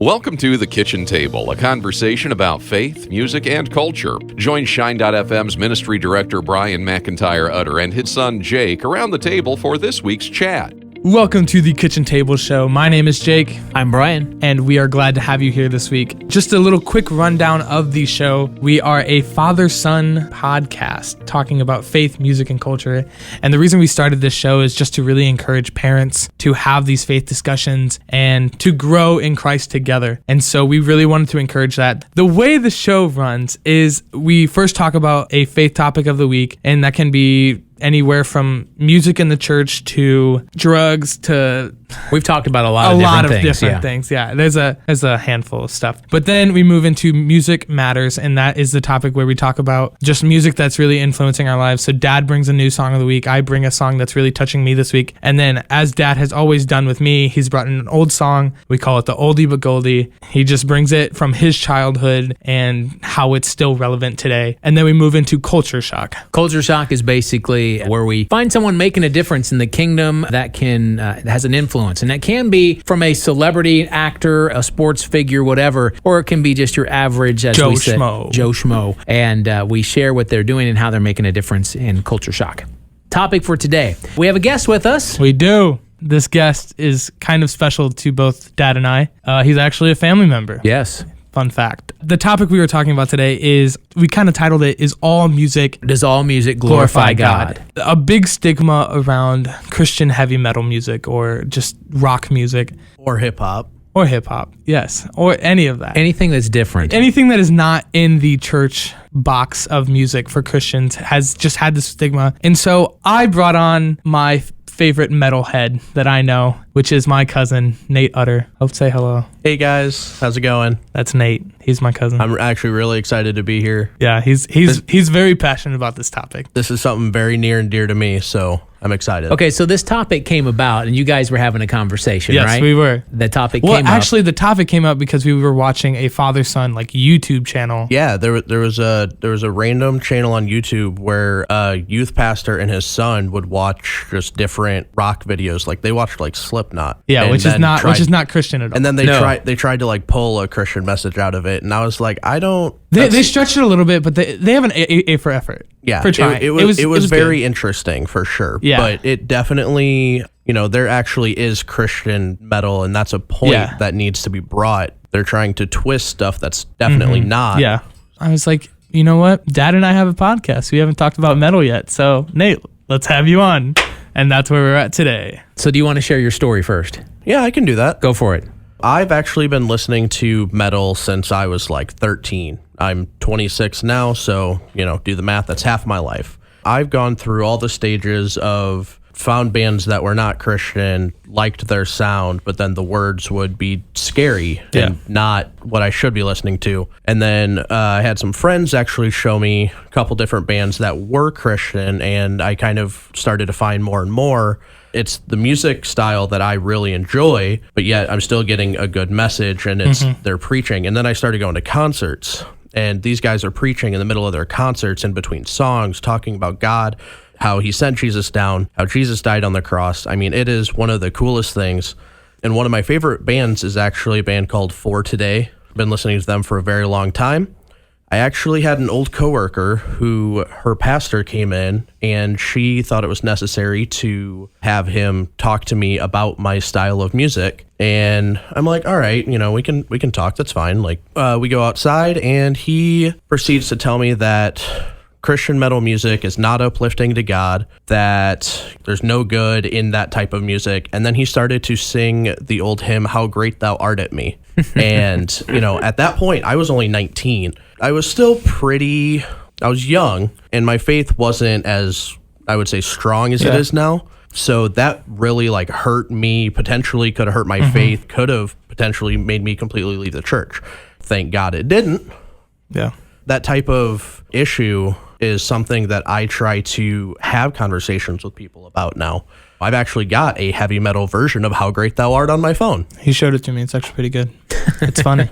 Welcome to The Kitchen Table, a conversation about faith, music, and culture. Join Shine.fm's ministry director Brian McIntyre Utter and his son Jake around the table for this week's chat. Welcome to the Kitchen Table Show. My name is Jake. I'm Brian. And we are glad to have you here this week. Just a little quick rundown of the show. We are a father-son podcast talking about faith, music, and culture. And the reason we started this show is just to really encourage parents to have these faith discussions and to grow in Christ together. And so we really wanted to encourage that. The way the show runs is we first talk about a faith topic of the week, and that can be anywhere from music in the church to drugs to... We've talked about a lot of different things. Yeah, there's a handful of stuff. But then we move into Music Matters, and that is the topic where we talk about just music that's really influencing our lives. So Dad brings a new song of the week. I bring a song that's really touching me this week. And then, as Dad has always done with me, he's brought in an old song. We call it the oldie but goldie. He just brings it from his childhood and how it's still relevant today. And then we move into Culture Shock. Culture Shock is basically where we find someone making a difference in the kingdom that can has an influence. And that can be from a celebrity, actor, a sports figure, whatever, or it can be just your average, as Joe we say, Schmo. Joe Schmo. And we share what they're doing and how they're making a difference in Culture Shock. Topic for today. We have a guest with us. We do. This guest is kind of special to both Dad and I. He's actually a family member. Yes. Fun fact. The topic we were talking about today is, we kind of titled it, Is All Music Does All Music Glorify God? A big stigma around Christian heavy metal music or just rock music. Or hip-hop. Or hip-hop, yes. Or any of that. Anything that's different. Anything that is not in the church box of music for Christians has just had this stigma. And so I brought on my favorite metalhead that I know, which is my cousin, Nate Utter. Hope say hello. Hey guys, how's it going? That's Nate. He's my cousin. I'm actually really excited to be here. Yeah, he's very passionate about this topic. This is something very near and dear to me, so I'm excited. Okay, so this topic came about, and you guys were having a conversation, right? Yes, we were. The topic came up. Well, actually, the topic came up because we were watching a father-son YouTube channel. Yeah, there was a random channel on YouTube where a youth pastor and his son would watch just different rock videos. Like they watched like Slipknot. Yeah, which is not Christian at all. And then they tried to like pull a Christian message out of it, and I was like, I don't. They stretched it a little bit, but they have an A for effort. Yeah, for trying. It was very interesting for sure. Yeah. But it definitely, there actually is Christian metal, and that's a point that needs to be brought. They're trying to twist stuff that's definitely not. Yeah. I was like, you know what? Dad and I have a podcast. We haven't talked about metal yet. So, Nate, let's have you on. And that's where we're at today. So do you want to share your story first? Yeah, I can do that. Go for it. I've actually been listening to metal since I was like 13. I'm 26 now, so, do the math. That's half my life. I've gone through all the stages of found bands that were not Christian, liked their sound, but then the words would be scary and not what I should be listening to. And then I had some friends actually show me a couple different bands that were Christian, and I kind of started to find more and more. It's the music style that I really enjoy, but yet I'm still getting a good message, and it's they're preaching. And then I started going to concerts, and these guys are preaching in the middle of their concerts in between songs, talking about God, how he sent Jesus down, how Jesus died on the cross. I mean, it is one of the coolest things. And one of my favorite bands is actually a band called For Today. I've been listening to them for a very long time. I actually had an old coworker who her pastor came in, and she thought it was necessary to have him talk to me about my style of music. And I'm like, all right, we can talk. That's fine. Like, we go outside, and he proceeds to tell me that Christian metal music is not uplifting to God, that there's no good in that type of music. And then he started to sing the old hymn, How Great Thou Art at Me. And, at that point, I was only 19. I was still I was young, and my faith wasn't as, I would say, strong as it is now. So that really hurt me, potentially could have hurt my faith, could have potentially made me completely leave the church. Thank God it didn't. Yeah. That type of issue is something that I try to have conversations with people about now. I've actually got a heavy metal version of How Great Thou Art on my phone. He showed it to me. It's actually pretty good. It's funny.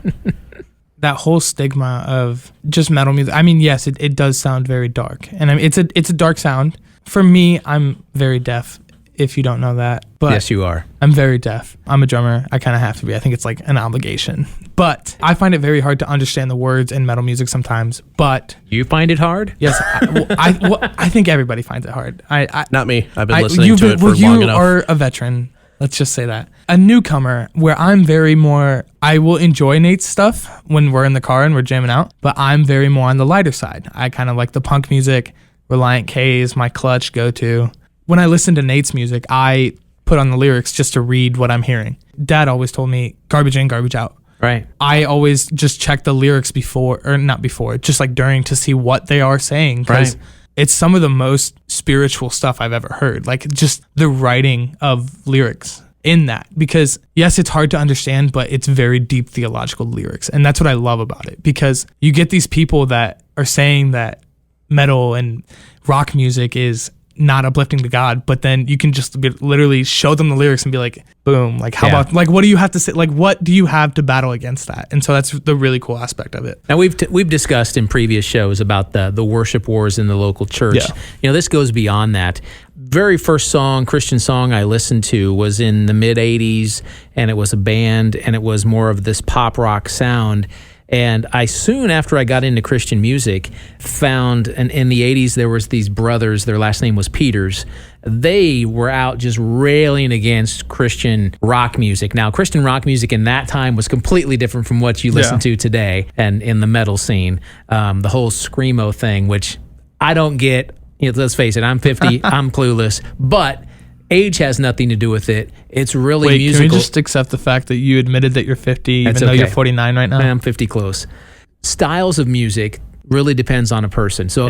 That whole stigma of just metal music. I mean, yes, it does sound very dark. And I mean, it's a dark sound. For me, I'm very deaf. if you don't know that. But Yes, you are. I'm very deaf. I'm a drummer. I kind of have to be. I think it's like an obligation. But I find it very hard to understand the words in metal music sometimes. But You find it hard? yes, I think everybody finds it hard. Not me. I've been listening to it for long you enough. are a veteran. Let's just say that. A newcomer, where I'm very more, I will enjoy Nate's stuff when we're in the car and we're jamming out, but I'm very more on the lighter side. I kind of like the punk music. Reliant K is my clutch go-to. When I listen to Nate's music, I put on the lyrics just to read what I'm hearing. Dad always told me garbage in, garbage out. Right. I always just check the lyrics before, or not before, just like during, to see what they are saying. Because it's some of the most spiritual stuff I've ever heard. Like just the writing of lyrics in that. Because yes, it's hard to understand, but it's very deep theological lyrics. And that's what I love about it. Because you get these people that are saying that metal and rock music is not uplifting to God, but then you can just literally show them the lyrics and be like, boom, like how about, like, what do you have to say? Like, what do you have to battle against that? And so that's the really cool aspect of it. Now we've discussed in previous shows about the worship wars in the local church. Yeah. You know, this goes beyond that. Very first Christian song I listened to was in the mid 80s, and it was a band, and it was more of this pop rock sound. And I soon after I got into Christian music found, and in the 80s there was these brothers, their last name was Peters. They were out just railing against Christian rock music. Now, Christian rock music in that time was completely different from what you listen to today and in the metal scene. The whole screamo thing, which I don't get. You know, let's face it, I'm 50, I'm clueless, but age has nothing to do with it. It's really musical. Can we just accept the fact that you admitted that you're 50, That's even though okay. you're 49 right now? I'm 50 close. Styles of music really depends on a person. So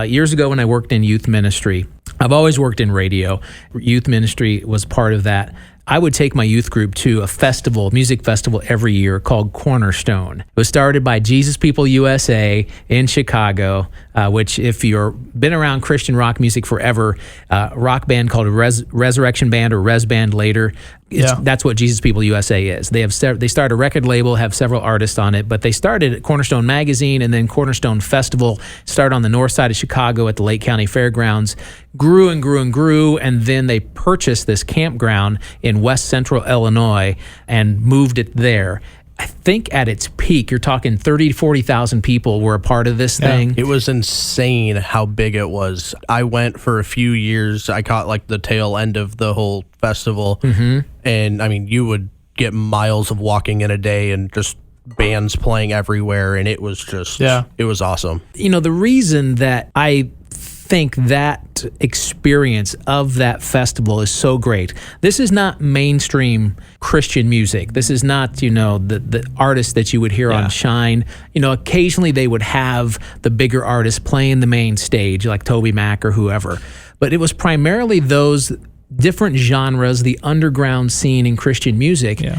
years ago when I worked in youth ministry, I've always worked in radio. Youth ministry was part of that. I would take my youth group to a festival, music festival every year called Cornerstone. It was started by Jesus People USA in Chicago, which if you've been around Christian rock music forever, rock band called Resurrection Band or Res Band later, that's what Jesus People USA is. They started a record label, have several artists on it, but they started at Cornerstone Magazine, and then Cornerstone Festival started on the north side of Chicago at the Lake County Fairgrounds, grew and grew and grew, and then they purchased this campground in West Central Illinois and moved it there. I think at its peak, you're talking 30 to 40,000 people were a part of this thing. It was insane how big it was. I went for a few years. I caught like the tail end of the whole festival. Mm-hmm. And I mean, you would get miles of walking in a day and just bands playing everywhere. And it was just, it was awesome. You know, the reason that I think that experience of that festival is so great. This is not mainstream Christian music. This is not, you know, the artists that you would hear on Shine. You know, occasionally they would have the bigger artists playing the main stage, like Toby Mac or whoever. But it was primarily those different genres, the underground scene in Christian music. Yeah.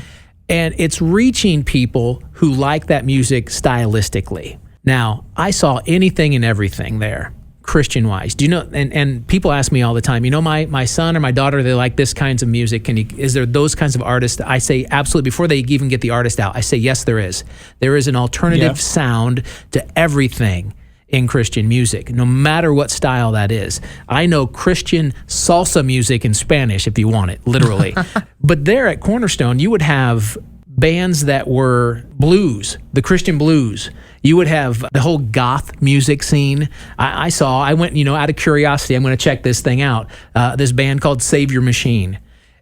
And it's reaching people who like that music stylistically. Now, I saw anything and everything there. Christian-wise, do you know? And people ask me all the time. You know, my son or my daughter, they like this kinds of music. Is there those kinds of artists? I say absolutely. Before they even get the artist out, I say yes, there is. There is an alternative sound to everything in Christian music, no matter what style that is. I know Christian salsa music in Spanish if you want it, literally. But there at Cornerstone, you would have bands that were blues, the Christian blues. You would have the whole goth music scene. I went, you know, out of curiosity, I'm going to check this thing out. This band called Savior Machine.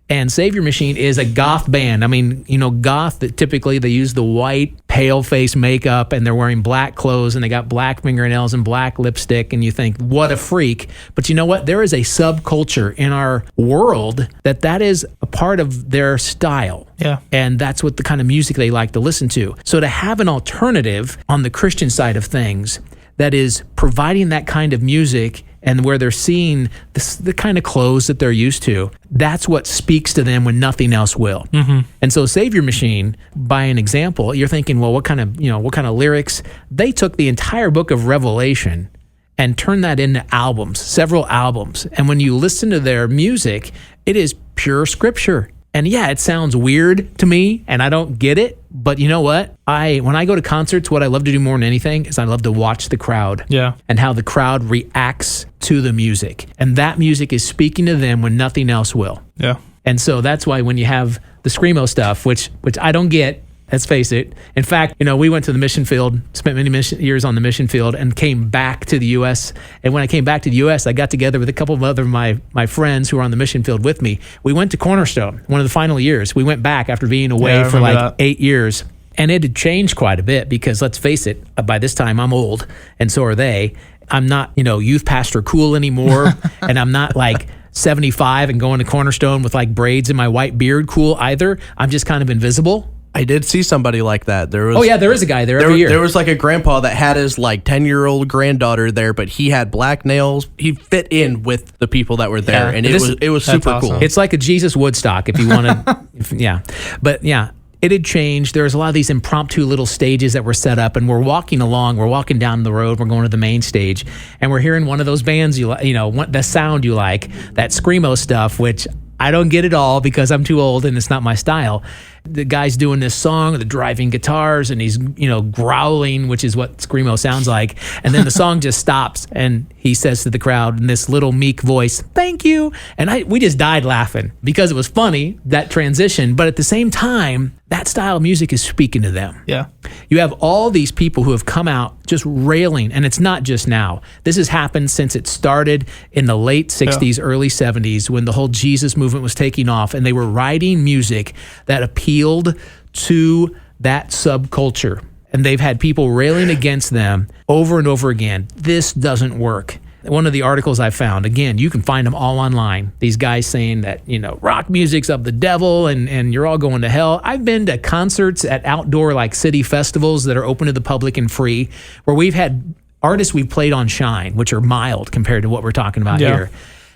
And Savior Machine is a goth band. I mean, you know, goth, that typically they use the white, pale face makeup, and they're wearing black clothes, and they got black fingernails and black lipstick, and you think, what a freak. But you know what? There is a subculture in our world that is a part of their style. Yeah. And that's what the kind of music they like to listen to. So to have an alternative on the Christian side of things that is providing that kind of music and where they're seeing the kind of clothes that they're used to, that's what speaks to them when nothing else will. Mm-hmm. And so Savior Machine, by an example, you're thinking, well, what kind of lyrics? They took the entire book of Revelation and turned that into albums, several albums. And when you listen to their music, it is pure scripture. And yeah, it sounds weird to me and I don't get it. But you know what? When I go to concerts, what I love to do more than anything is I love to watch the crowd. Yeah. And how the crowd reacts to the music. And that music is speaking to them when nothing else will. Yeah. And so that's why when you have the screamo stuff, which I don't get, let's face it. In fact, we went to the mission field, spent many years on the mission field, and came back to the U.S. And when I came back to the U.S., I got together with a couple of other my friends who were on the mission field with me. We went to Cornerstone, one of the final years. We went back after being away for like 8 years. And it had changed quite a bit because, let's face it, by this time I'm old, and so are they. I'm not, youth pastor cool anymore, and I'm not like 75 and going to Cornerstone with like braids in my white beard cool either. I'm just kind of invisible. I did see somebody like that. There is a guy there every year. There was like a grandpa that had his like 10-year-old granddaughter there, but he had black nails. He fit in with the people that were there, and it was super awesome. cool. It's like a Jesus Woodstock if you want to, But yeah, it had changed. There was a lot of these impromptu little stages that were set up, and we're walking down the road, we're going to the main stage, and we're hearing one of those bands the sound you like, that screamo stuff, which I don't get it all because I'm too old and it's not my style. The guy's doing this song, the driving guitars, and he's, growling, which is what screamo sounds like. And then the song just stops and he says to the crowd in this little meek voice, "Thank you." And we just died laughing because it was funny, that transition. But at the same time, that style of music is speaking to them. Yeah. You have all these people who have come out just railing, and it's not just now. This has happened since it started in the late 60s, early 70s, when the whole Jesus movement was taking off, and they were writing music that appealed to that subculture. And they've had people railing against them over and over again. This doesn't work. One of the articles I found, again, you can find them all online. These guys saying that, rock music's of the devil and you're all going to hell. I've been to concerts at outdoor like city festivals that are open to the public and free, where we've had artists we've played on Shine, which are mild compared to what we're talking about here.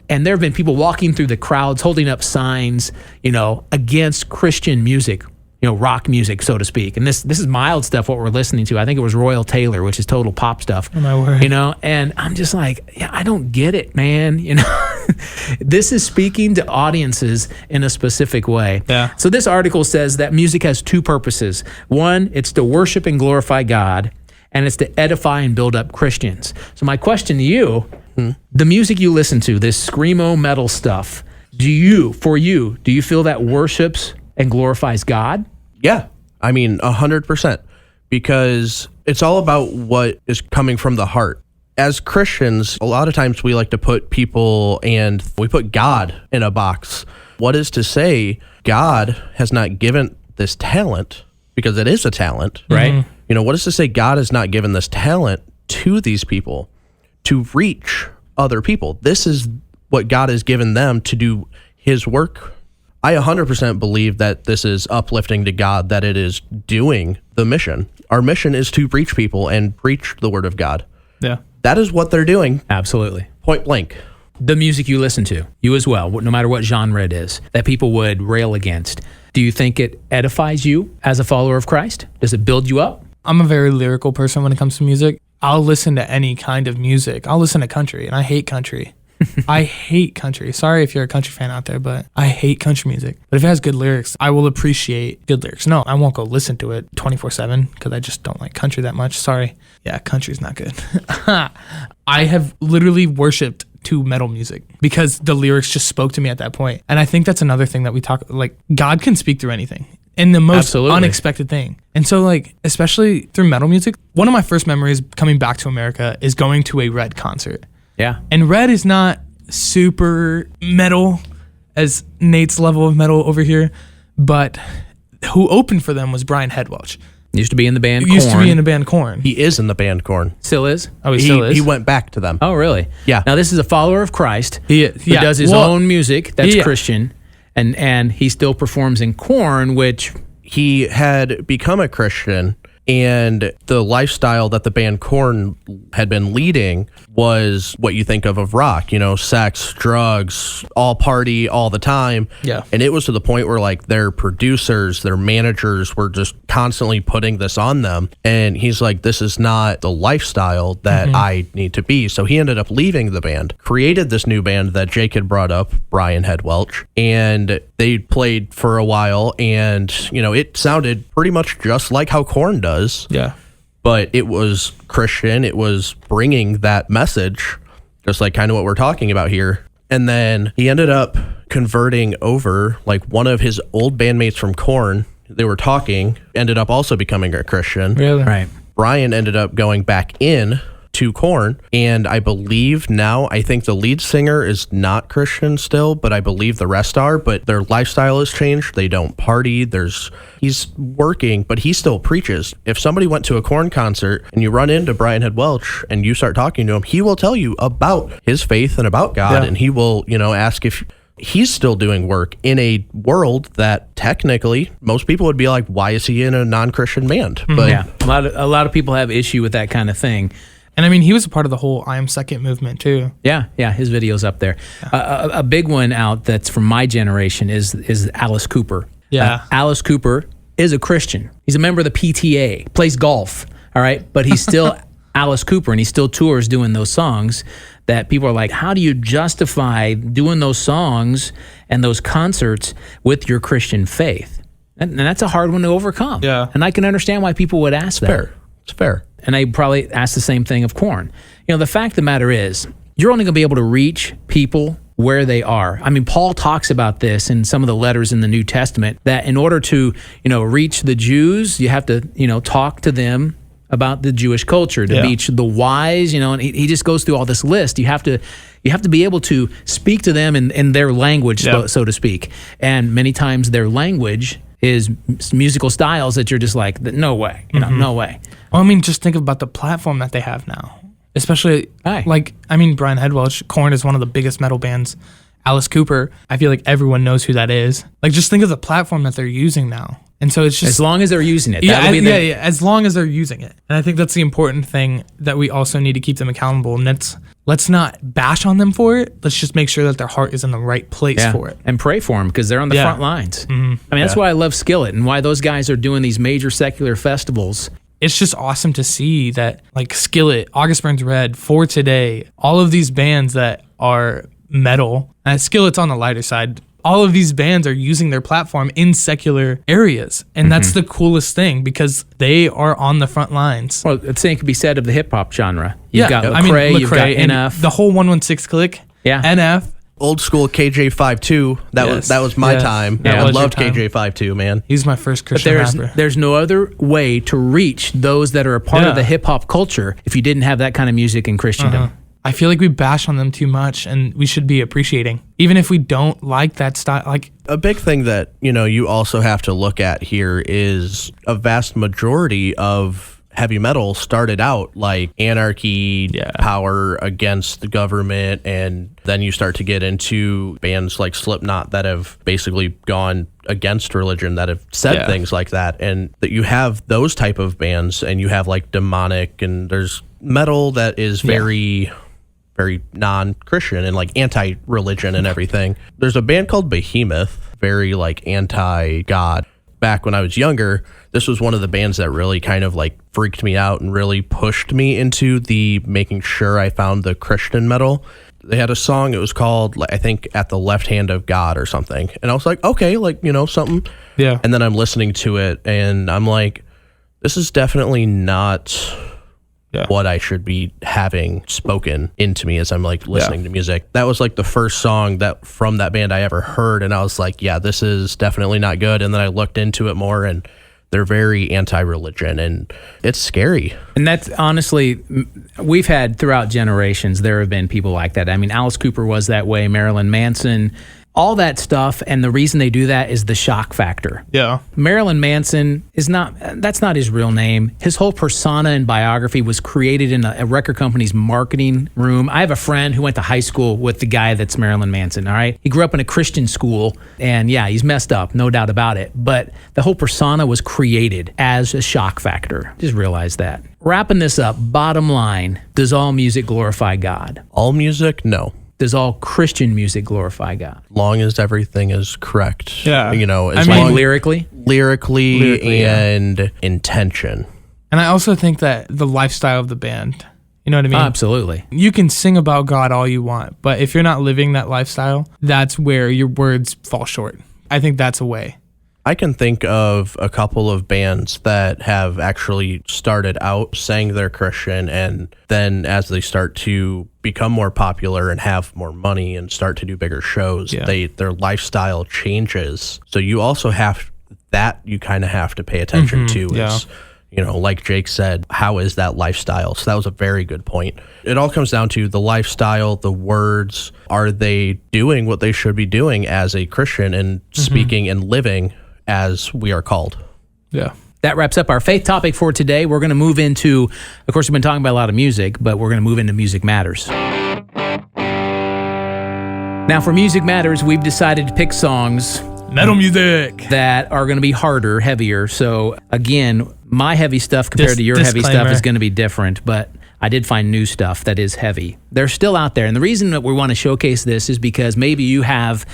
And there have been people walking through the crowds holding up signs, against Christian music, rock music, so to speak. And this is mild stuff, what we're listening to. I think it was Royal Taylor, which is total pop stuff. Oh, my word. And I'm just like, I don't get it, man. This is speaking to audiences in a specific way. Yeah. So this article says that music has two purposes. One, it's to worship and glorify God, and it's to edify and build up Christians. So my question to you, the music you listen to, this screamo metal stuff, do you feel that worships and glorifies God? Yeah, I mean, 100%, because it's all about what is coming from the heart. As Christians, a lot of times we like to put people and we put God in a box. What is to say God has not given this talent, because it is a talent, right? What is to say God has not given this talent to these people to reach other people? This is what God has given them to do his work. I 100% believe that this is uplifting to God, that it is doing the mission. Our mission is to reach people and preach the word of God. Yeah. That is what they're doing. Absolutely. Point blank. The music you listen to, you as well, no matter what genre it is, that people would rail against. Do you think it edifies you as a follower of Christ? Does it build you up? I'm a very lyrical person when it comes to music. I'll listen to any kind of music. I'll listen to country, and I hate country. I hate country. Sorry if you're a country fan out there, but I hate country music. But if it has good lyrics, I will appreciate good lyrics. No, I won't go listen to it 24/7 because I just don't like country that much. Sorry. Yeah, country's not good. I have literally worshipped to metal music because the lyrics just spoke to me at that point. And I think that's another thing that we talk, like, God can speak through anything. In the most unexpected thing. And so, like, especially through metal music, one of my first memories coming back to America is going to a Red concert. Yeah. And Red is not super metal as Nate's level of metal over here, but who opened for them was Brian Welch. Used to be in the band Used to be in the band Korn. He is in the band Korn. Still is? Oh, he still is? He went back to them. Oh, really? Yeah. Now, this is a follower of Christ Who does his own music that's Christian, and he still performs in Korn, which... He had become a Christian And the lifestyle that the band Korn had been leading was what you think of rock, sex, drugs, all party all the time. Yeah. And it was to the point where like their producers, their managers were just constantly putting this on them. And he's like, this is not the lifestyle that I need to be. So he ended up leaving the band, created this new band that Jake had brought up, Brian Head Welch, and they played for a while. And, it sounded pretty much just like how Korn does. Yeah. But it was Christian. It was bringing that message, just like kind of what we're talking about here. And then he ended up converting over, like one of his old bandmates from Korn, they were talking, ended up also becoming a Christian. Really? Right. Brian ended up going back in to Korn, and I believe now, I think the lead singer is not Christian still, but I believe the rest are, but their lifestyle has changed. They don't party. He's working, but he still preaches. If somebody went to a Korn concert and you run into Brian Head Welch and you start talking to him, he will tell you about his faith and about God, and he will, ask if he's still doing work in a world that technically most people would be like, why is he in a non-Christian band? But Yeah, a lot of people have issue with that kind of thing. And I mean, he was a part of the whole I Am Second movement too. Yeah, his video's up there. A big one out that's from my generation is Alice Cooper. Yeah. Alice Cooper is a Christian. He's a member of the PTA, plays golf, all right? But he's still Alice Cooper, and he still tours doing those songs that people are like, how do you justify doing those songs and those concerts with your Christian faith? And that's a hard one to overcome. Yeah. And I can understand why people would ask that. It's fair. And I probably ask the same thing of Korn. The fact of the matter is, you're only going to be able to reach people where they are. I mean, Paul talks about this in some of the letters in the New Testament, that in order to, reach the Jews, you have to, talk to them about the Jewish culture, to reach the wise, and he just goes through all this list. You have to be able to speak to them in their language, so to speak. And many times their language is musical styles that you're just like, no way, no way. Well, I mean, just think about the platform that they have now. Especially, Brian Head Welch, Korn is one of the biggest metal bands. Alice Cooper, I feel like everyone knows who that is. Like, just think of the platform that they're using now. And so it's just... As long as they're using it. As long as they're using it. And I think that's the important thing that we also need to keep them accountable. And let's not bash on them for it. Let's just make sure that their heart is in the right place for it. And pray for them, because they're on the front lines. I mean, that's why I love Skillet and why those guys are doing these major secular festivals. It's just awesome to see that, like Skillet, August Burns Red, For Today, all of these bands that are metal, and Skillet's on the lighter side, all of these bands are using their platform in secular areas. And that's the coolest thing, because they are on the front lines. Well, the same could be said of the hip-hop genre. You've got Lecrae, you've got NF. The whole 116 clique, NF. Old school KJ52. That was my time. Yeah, I loved KJ52, man. He's my first Christian rapper. There's no other way to reach those that are a part of the hip-hop culture if you didn't have that kind of music in Christendom. I feel like we bash on them too much, and we should be appreciating, even if we don't like that style. Like, a big thing that you also have to look at here is a vast majority of heavy metal started out like anarchy, power against the government, and then you start to get into bands like Slipknot that have basically gone against religion, that have said things like that. And that you have those type of bands, and you have like demonic, and there's metal that is very non-Christian and like anti-religion and everything. There's a band called Behemoth, very like anti-God. Back when I was younger, this was one of the bands that really kind of like freaked me out and really pushed me into the making sure I found the Christian metal. They had a song, it was called, I think, At the Left Hand of God or something. And I was like, okay, like, something. Yeah. And then I'm listening to it and I'm like, this is definitely not what I should be having spoken into me as I'm like listening to music. That was like the first song that from that band I ever heard. And I was like, yeah, this is definitely not good. And then I looked into it more, and they're very anti-religion, and it's scary. And that's honestly, we've had throughout generations, there have been people like that. I mean, Alice Cooper was that way, Marilyn Manson, all that stuff, and the reason they do that is the shock factor. Yeah. Marilyn Manson that's not his real name. His whole persona and biography was created in a record company's marketing room. I have a friend who went to high school with the guy that's Marilyn Manson, all right? He grew up in a Christian school, and yeah, he's messed up, no doubt about it. But the whole persona was created as a shock factor. Just realize that. Wrapping this up, bottom line, does all music glorify God? All music, no. Does all Christian music glorify God? Long as everything is correct. Yeah. As Like long lyrically? lyrically and intention. And I also think that the lifestyle of the band, you know what I mean? Absolutely. You can sing about God all you want, but if you're not living that lifestyle, that's where your words fall short. I think that's a way. I can think of a couple of bands that have actually started out saying they're Christian, and then as they start to become more popular and have more money and start to do bigger shows, their lifestyle changes. So you also have that you kind of have to pay attention to. Is, like Jake said, how is that lifestyle? So that was a very good point. It all comes down to the lifestyle, the words. Are they doing what they should be doing as a Christian and speaking and living as we are called? Yeah. That wraps up our faith topic for today. We're going to move into, of course, we've been talking about a lot of music, but we're going to move into Music Matters. Now, for Music Matters, we've decided to pick songs Metal music that are going to be harder, heavier. So, again, my heavy stuff compared to your heavy stuff is going to be different, but I did find new stuff that is heavy. They're still out there. And the reason that we want to showcase this is because maybe you have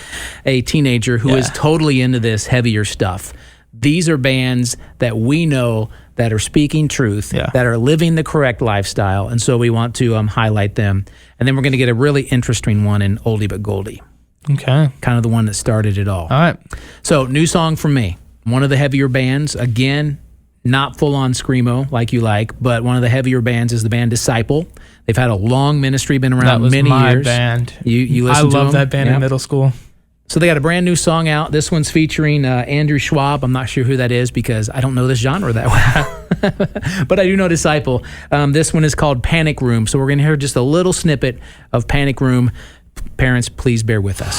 a teenager who is totally into this heavier stuff. These are bands that we know that are speaking truth, that are living the correct lifestyle. And so we want to highlight them. And then we're going to get a really interesting one in Oldie But Goldie. Okay. Kind of the one that started it all. All right. So, new song from me. One of the heavier bands. Again, not full-on screamo like you like, but one of the heavier bands is the band Disciple. They've had a long ministry, been around many years. Band. You listen to them? I love that band in middle school. So they got a brand new song out. This one's featuring Andrew Schwab. I'm not sure who that is because I don't know this genre that well. But I do know Disciple. This one is called Panic Room. So we're going to hear just a little snippet of Panic Room. Parents, please bear with us.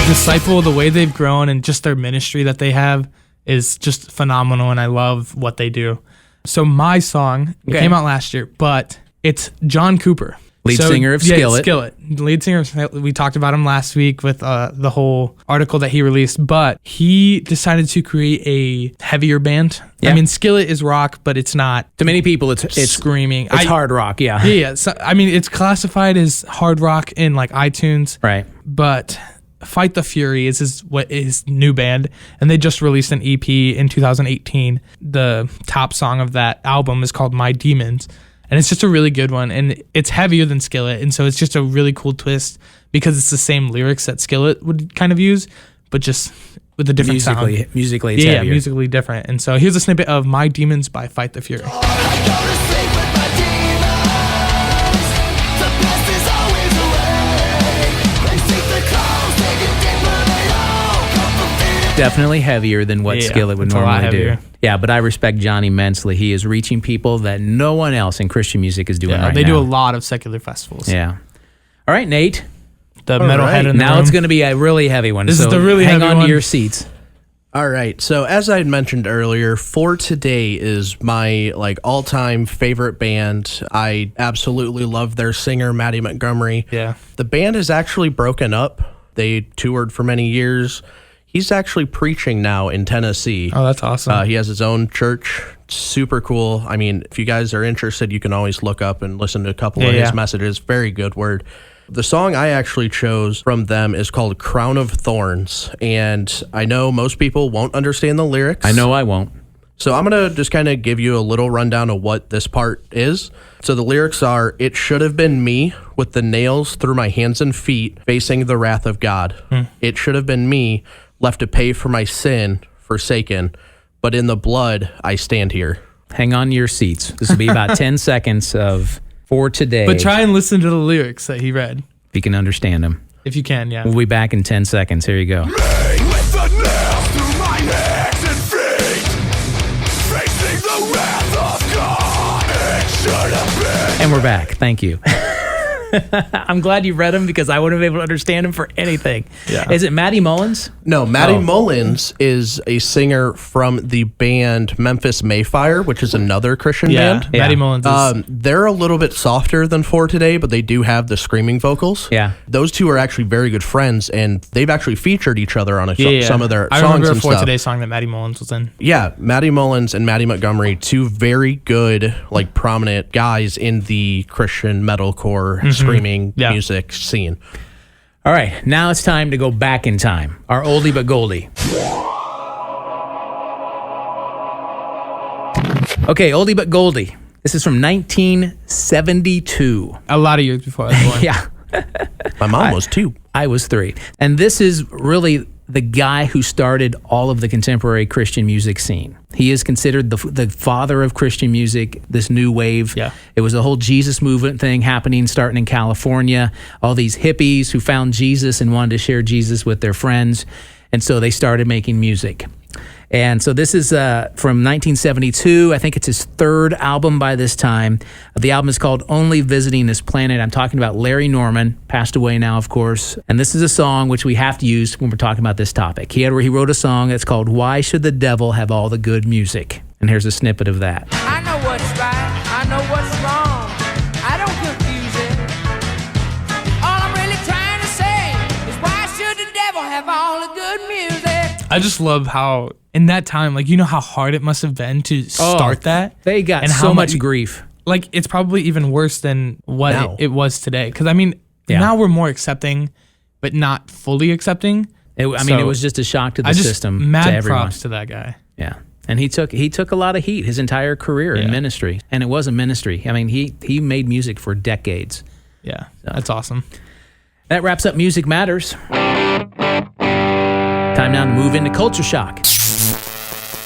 Disciple, the way they've grown and just their ministry that they have is just phenomenal, and I love what they do. So my song, it came out last year, but it's John Cooper. Lead singer of Skillet. Lead singer. We talked about him last week with the whole article that he released, but he decided to create a heavier band. Yeah. I mean, Skillet is rock, but it's not. To many people, it's screaming. It's hard rock, yeah. Yeah. So, I mean, it's classified as hard rock in like iTunes. Right. But Fight the Fury is his new band, and they just released an EP in 2018. The top song of that album is called My Demons. And it's just a really good one, and it's heavier than Skillet, and so it's just a really cool twist because it's the same lyrics that Skillet would kind of use, but just with a different sound. Musically, it's heavier. Yeah, musically different. And so here's a snippet of My Demons by Fight the Fury. Definitely heavier than what Skillet would normally do. Yeah, but I respect John immensely. He is reaching people that no one else in Christian music is doing right now. They do a lot of secular festivals. Yeah. All right, Nate. The metalhead in the now room. It's going to be a really heavy one. This is the really hang heavy on one. to your seats. All right. So as I had mentioned earlier, For Today is my all-time favorite band. I absolutely love their singer, Maddie Montgomery. Yeah. The band is actually broken up. They toured for many years. He's actually preaching now in Tennessee. Oh, that's awesome. He has his own church. Super cool. I mean, if you guys are interested, you can always look up and listen to a couple of his messages. Very good word. The song I actually chose from them is called Crown of Thorns. And I know most people won't understand the lyrics. I know I won't. So I'm going to just kind of give you a little rundown of what this part is. So the lyrics are, "It should have been me with the nails through my hands and feet facing the wrath of God. It should have been me left to pay for my sin, forsaken, but in the blood I stand here." Hang on to your seats. This will be about 10 seconds of For Today. But try and listen to the lyrics that he read. If you can understand them. If you can, yeah. We'll be back in 10 seconds. Here you go. With the nails through my hands and feet, facing the wrath of God. should have been. And we're back. Thank you. I'm glad you read them because I wouldn't have been able to understand them for anything. Yeah. Is it Matty Mullins? No, Matty Mullins is a singer from the band Memphis Mayfire, which is another Christian band. Matty Mullins is... They're a little bit softer than For Today, but they do have the screaming vocals. Yeah. Those two are actually very good friends, and they've actually featured each other on some of their I songs remember and a For stuff. Today song that Matty Mullins was in. Yeah, Matty Mullins and Matty Montgomery, two very good, like, prominent guys in the Christian metalcore screaming music scene. All right, now it's time to go back in time. Our oldie but goldie. Okay, oldie but goldie. This is from 1972. A lot of years before I was born. Yeah, My mom was too. I was 3. And this is really the guy who started all of the contemporary Christian music scene. He is considered the father of Christian music, this new wave. Yeah. It was a whole Jesus movement thing happening, starting in California. All these hippies who found Jesus and wanted to share Jesus with their friends. And so they started making music. And so this is from 1972. I think it's his 3rd album by this time. The album is called Only Visiting This Planet. I'm talking about Larry Norman, passed away now, of course. And this is a song which we have to use when we're talking about this topic. He wrote a song that's called Why Should the Devil Have All the Good Music? And here's a snippet of that. I know what's right, I know what's wrong. I don't confuse it. All I'm really trying to say is why should the devil have all the good music? I just love how, in that time, like, you know how hard it must have been to start that? They got and so how much grief. Like, it's probably even worse than what Now. it was today. Because, I mean, now we're more accepting, but not fully accepting. It was just a shock to the system, mad to everyone. props to that guy. Yeah. And he took a lot of heat his entire career in ministry. And it was a ministry. I mean, he made music for decades. Yeah, that's awesome. That wraps up Music Matters. Time now to move into Culture Shock.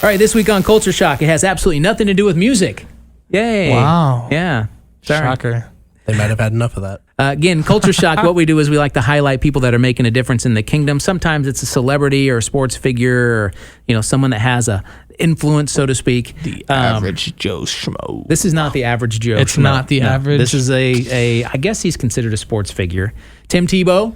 All right, this week on Culture Shock, it has absolutely nothing to do with music. Yay. Wow. Yeah. Sorry. Shocker. They might have had enough of that. Again, Culture Shock, what we do is we like to highlight people that are making a difference in the kingdom. Sometimes it's a celebrity or a sports figure or, someone that has a influence, so to speak. The average Joe Schmo. This is not the average Joe It's Schmo. not the average. This is I guess he's considered a sports figure. Tim Tebow.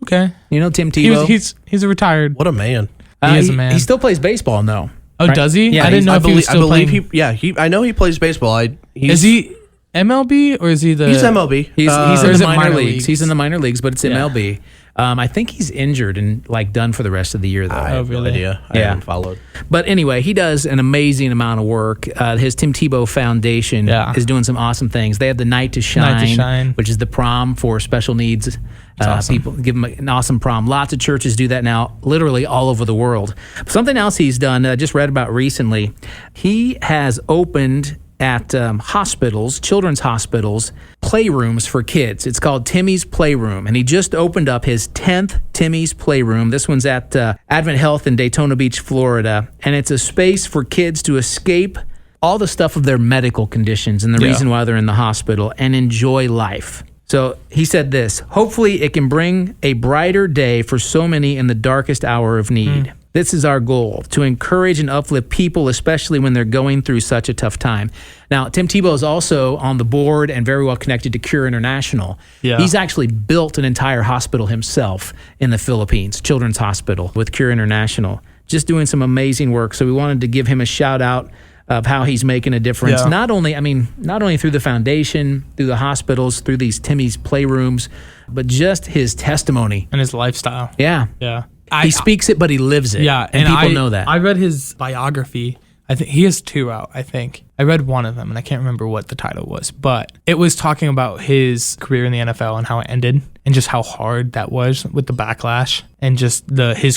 Okay. You know Tim Tebow? He's a retired. What a man. He is a man. He still plays baseball, though. Oh, right? does he? Yeah, I didn't know if he was still playing. I know he plays baseball. Is he MLB or is he the? He's MLB. He's or in is the it minor minor leagues. leagues? He's in the minor leagues, but it's MLB. I think he's injured and done for the rest of the year, though. I have no really? idea. I haven't followed. But anyway, he does an amazing amount of work. His Tim Tebow Foundation is doing some awesome things. They have the Night to Shine, which is the prom for special needs awesome. people. Give them an awesome prom. Lots of churches do that now, literally all over the world. Something else he's done, I just read about recently, he has opened at hospitals, children's hospitals, playrooms for kids. It's called Timmy's Playroom, and he just opened up his 10th Timmy's Playroom. This one's at Advent Health in Daytona Beach, Florida, and it's a space for kids to escape all the stuff of their medical conditions and the reason why they're in the hospital and enjoy life. So he said this, hopefully it can bring a brighter day for so many in the darkest hour of need. This is our goal, to encourage and uplift people, especially when they're going through such a tough time. Now, Tim Tebow is also on the board and very well connected to Cure International. Yeah. He's actually built an entire hospital himself in the Philippines, Children's Hospital with Cure International, just doing some amazing work. So we wanted to give him a shout out of how he's making a difference, not only through the foundation, through the hospitals, through these Timmy's Playrooms, but just his testimony. and his lifestyle. Yeah. Yeah. He speaks it, but he lives it. Yeah, and people know that. I read his biography. I think he has 2 out, I think. I read one of them, and I can't remember what the title was, but it was talking about his career in the NFL and how it ended, and just how hard that was with the backlash, and just his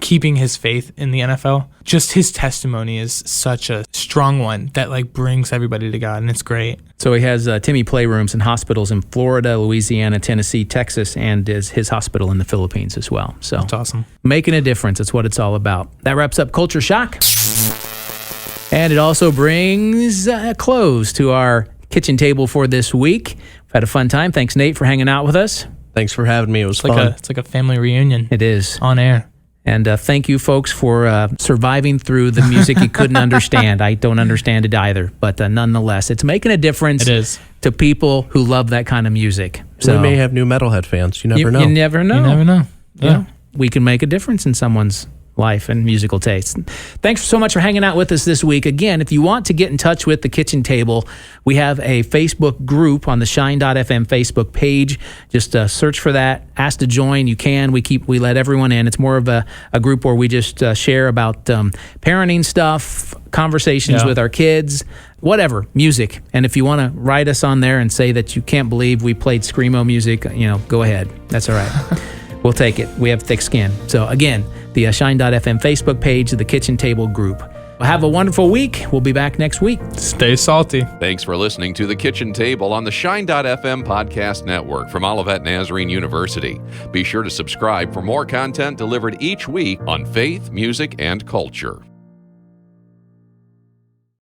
keeping his faith in the NFL. Just his testimony is such a strong one that brings everybody to God, and it's great. So he has Timmy Playrooms in hospitals in Florida, Louisiana, Tennessee, Texas, and his hospital in the Philippines as well. So It's awesome. making a difference, that's what it's all about. That wraps up Culture Shock. And it also brings a close to our kitchen table for this week. We've had a fun time. Thanks, Nate, for hanging out with us. Thanks for having me. It was fun. It's like a family reunion. It is. On air. And thank you, folks, for surviving through the music you couldn't understand. I don't understand it either. But nonetheless, it's making a difference It is. to people who love that kind of music. We may have new metalhead fans. You never know. You never know. You never know. Yeah. We can make a difference in someone's life and musical taste. Thanks so much for hanging out with us this week. Again, if you want to get in touch with the Kitchen Table, we have a Facebook group on the Shine.fm Facebook page. Just search for that. Ask to join. You can. We let everyone in. It's more of a group where we just share about parenting stuff, conversations with our kids, whatever, music. And if you want to write us on there and say that you can't believe we played Screamo music, go ahead. That's all right. We'll take it. We have thick skin. So again, the Shine.fm Facebook page, the Kitchen Table group. Well, have a wonderful week. We'll be back next week. Stay salty. Thanks for listening to The Kitchen Table on the Shine.fm podcast network from Olivet Nazarene University. Be sure to subscribe for more content delivered each week on faith, music, and culture.